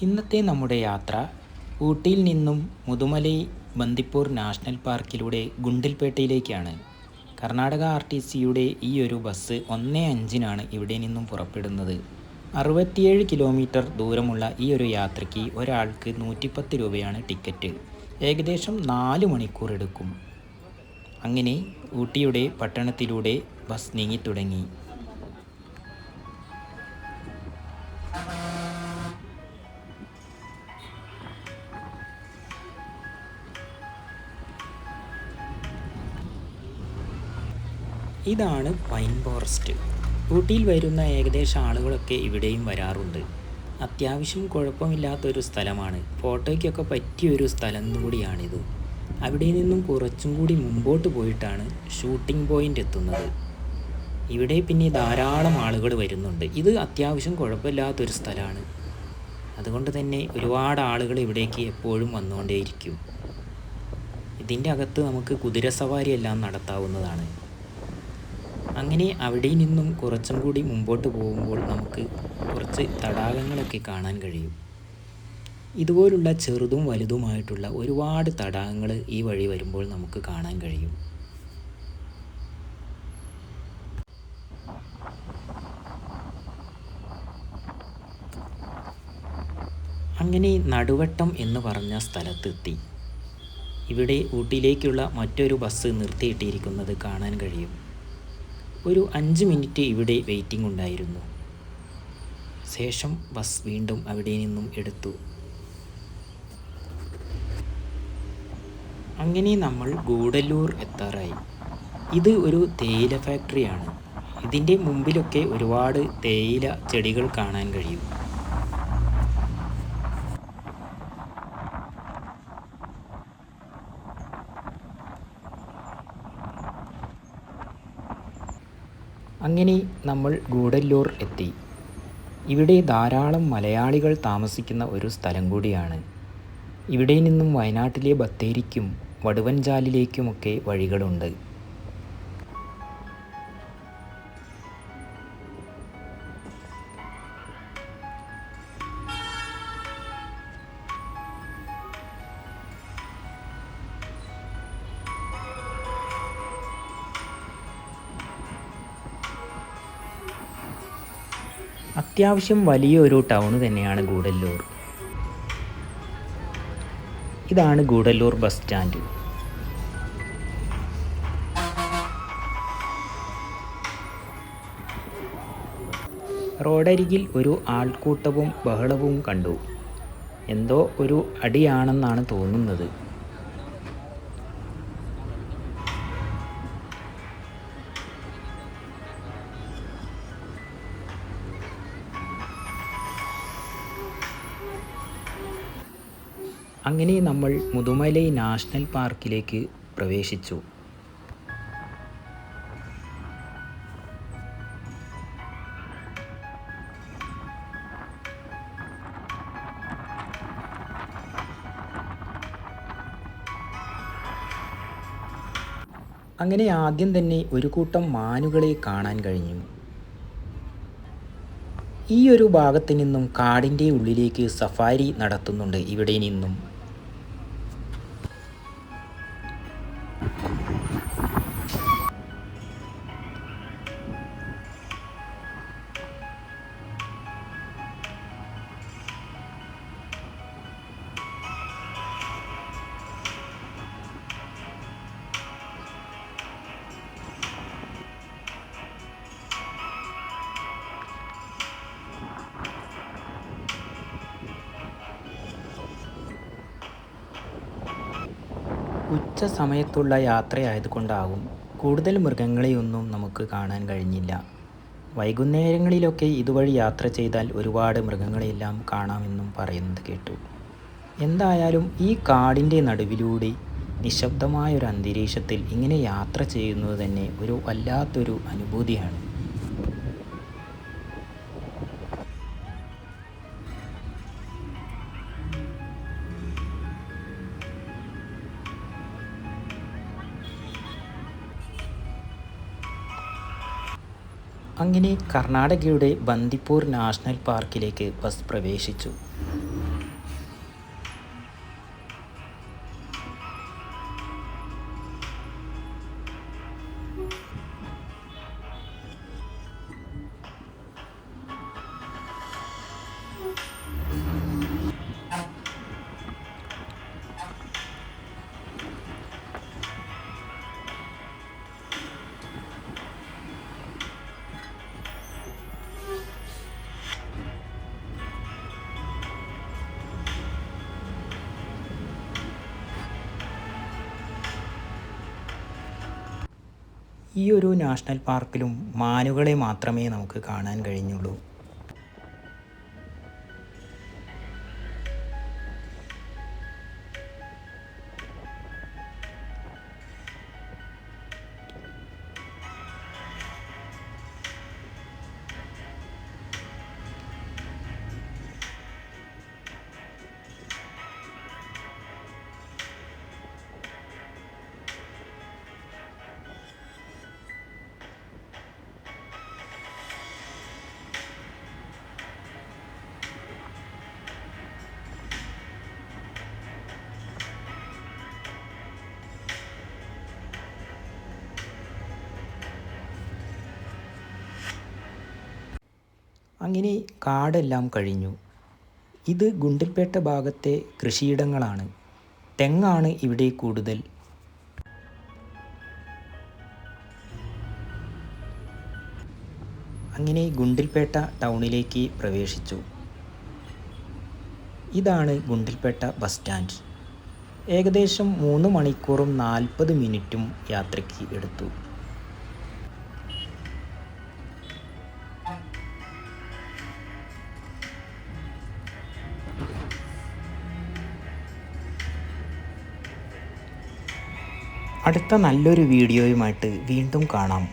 ഇന്നത്തെ നമ്മുടെ യാത്ര ഊട്ടിയിൽ നിന്നും മുതുമലൈ ബന്ദിപ്പൂർ നാഷണൽ പാർക്കിലൂടെ ഗുണ്ടിൽപേട്ടയിലേക്കാണ്. കർണാടക RTCയുടെ ഈ ഒരു ബസ് 1:05-നാണ് ഇവിടെ നിന്നും പുറപ്പെടുന്നത്. 67 കിലോമീറ്റർ ദൂരമുള്ള ഈ ഒരു യാത്രയ്ക്ക് ഒരാൾക്ക് 110 രൂപയാണ് ടിക്കറ്റ്. ഏകദേശം 4 മണിക്കൂർ എടുക്കും. അങ്ങനെ ഊട്ടിയുടെ പട്ടണത്തിലൂടെ ബസ് നീങ്ങിത്തുടങ്ങി. ഇതാണ് പൈൻ ഫോറസ്റ്റ്. ഊട്ടിയിൽ വരുന്ന ഏകദേശം ആളുകളൊക്കെ ഇവിടെയും വരാറുണ്ട്. അത്യാവശ്യം കുഴപ്പമില്ലാത്തൊരു സ്ഥലമാണ്. ഫോട്ടോയ്ക്കൊക്കെ പറ്റിയൊരു സ്ഥലം കൂടിയാണിത്. അവിടെ നിന്നും കുറച്ചും കൂടി മുമ്പോട്ട് പോയിട്ടാണ് ഷൂട്ടിംഗ് പോയിൻ്റ് എത്തുന്നത്. ഇവിടെ പിന്നെ ധാരാളം ആളുകൾ വരുന്നുണ്ട്. ഇത് അത്യാവശ്യം കുഴപ്പമില്ലാത്തൊരു സ്ഥലമാണ്. അതുകൊണ്ട് തന്നെ ഒരുപാട് ആളുകൾ ഇവിടേക്ക് എപ്പോഴും വന്നുകൊണ്ടേയിരിക്കും. ഇതിൻ്റെ അകത്ത് നമുക്ക് കുതിരസവാരി എല്ലാം നടത്താവുന്നതാണ്. അങ്ങനെ അവിടെ നിന്നും കുറച്ചും കൂടി മുമ്പോട്ട് പോകുമ്പോൾ നമുക്ക് കുറച്ച് തടാകങ്ങളൊക്കെ കാണാൻ കഴിയും. ഇതുപോലുള്ള ചെറുതും വലുതുമായിട്ടുള്ള ഒരുപാട് തടാകങ്ങൾ ഈ വഴി വരുമ്പോൾ നമുക്ക് കാണാൻ കഴിയും. അങ്ങനെ നടുവട്ടം എന്ന് പറഞ്ഞ സ്ഥലത്തെത്തി. ഇവിടെ ഊട്ടിയിലേക്കുള്ള മറ്റൊരു ബസ് നിർത്തിയിട്ടിരിക്കുന്നത് കാണാൻ കഴിയും. ഒരു 5 മിനിറ്റ് ഇവിടെ വെയിറ്റിംഗ് ഉണ്ടായിരുന്നു. ശേഷം ബസ് വീണ്ടും അവിടെ നിന്നും എടുത്തു. അങ്ങനെ നമ്മൾ ഗൂഡല്ലൂർ എത്താറായി. ഇത് ഒരു തേയില ഫാക്ടറിയാണ്. ഇതിൻ്റെ മുമ്പിലൊക്കെ ഒരുപാട് തേയില ചെടികൾ കാണാൻ കഴിയും. അങ്ങനെ നമ്മൾ ഗൂഡല്ലൂർ എത്തി. ഇവിടെ ധാരാളം മലയാളികൾ താമസിക്കുന്ന ഒരു സ്ഥലം കൂടിയാണ്. ഇവിടെ നിന്നും വയനാട്ടിലെ ബത്തേരിക്കും വടുവഞ്ചാലിലേക്കുമൊക്കെ വഴികളുണ്ട്. അത്യാവശ്യം വലിയൊരു ടൗൺ തന്നെയാണ് ഗൂഡല്ലൂർ. ഇതാണ് ഗൂഡല്ലൂർ ബസ് സ്റ്റാൻഡ്. റോഡരികിൽ ഒരു ആൾക്കൂട്ടവും ബഹളവും കണ്ടു. എന്തോ ഒരു അടിയാണെന്നാണ് തോന്നുന്നത്. അങ്ങനെ നമ്മൾ മുതുമലൈ നാഷണൽ പാർക്കിലേക്ക് പ്രവേശിച്ചു. അങ്ങനെ ആദ്യം തന്നെ ഒരു കൂട്ടം മാനുകളെ കാണാൻ കഴിഞ്ഞു. ഈ ഒരു ഭാഗത്ത് നിന്നും കാടിൻ്റെ ഉള്ളിലേക്ക് സഫാരി നടത്തുന്നുണ്ട് ഇവിടെ നിന്നും. ഉച്ച സമയത്തുള്ള യാത്രയായതുകൊണ്ടാകും കൂടുതൽ മൃഗങ്ങളെയൊന്നും നമുക്ക് കാണാൻ കഴിഞ്ഞില്ല. വൈകുന്നേരങ്ങളിലൊക്കെ ഇതുവഴി യാത്ര ചെയ്താൽ ഒരുപാട് മൃഗങ്ങളെയെല്ലാം കാണാമെന്നും പറയുന്നത് കേട്ടു. എന്തായാലും ഈ കാടിൻ്റെ നടുവിലൂടെ നിശബ്ദമായൊരു അന്തരീക്ഷത്തിൽ ഇങ്ങനെ യാത്ര ചെയ്യുന്നത് തന്നെ ഒരു വല്ലാത്തൊരു അനുഭൂതിയാണ്. അങ്ങനെ കർണാടകയുടെ ബന്ദിപ്പൂർ നാഷണൽ പാർക്കിലേക്ക് ബസ് പ്രവേശിച്ചു. ഈ ഒരു നാഷണൽ പാർക്കിലും മാനുകളെ മാത്രമേ നമുക്ക് കാണാൻ കഴിഞ്ഞുള്ളൂ. അങ്ങനെ കാടെല്ലാം കഴിഞ്ഞു. ഇത് ഗുണ്ടിൽപേട്ട ഭാഗത്തെ കൃഷിയിടങ്ങളാണ്. തെങ്ങാണ് ഇവിടെ കൂടുതൽ. അങ്ങനെ ഗുണ്ടിൽപേട്ട ടൗണിലേക്ക് പ്രവേശിച്ചു. ഇതാണ് ഗുണ്ടിൽപേട്ട ബസ് സ്റ്റാൻഡ്. ഏകദേശം 3 മണിക്കൂറും 40 മിനിറ്റും യാത്രയ്ക്ക് എടുത്തു. അടുത്ത നല്ലൊരു വീഡിയോയുമായിട്ട് വീണ്ടും കാണാം.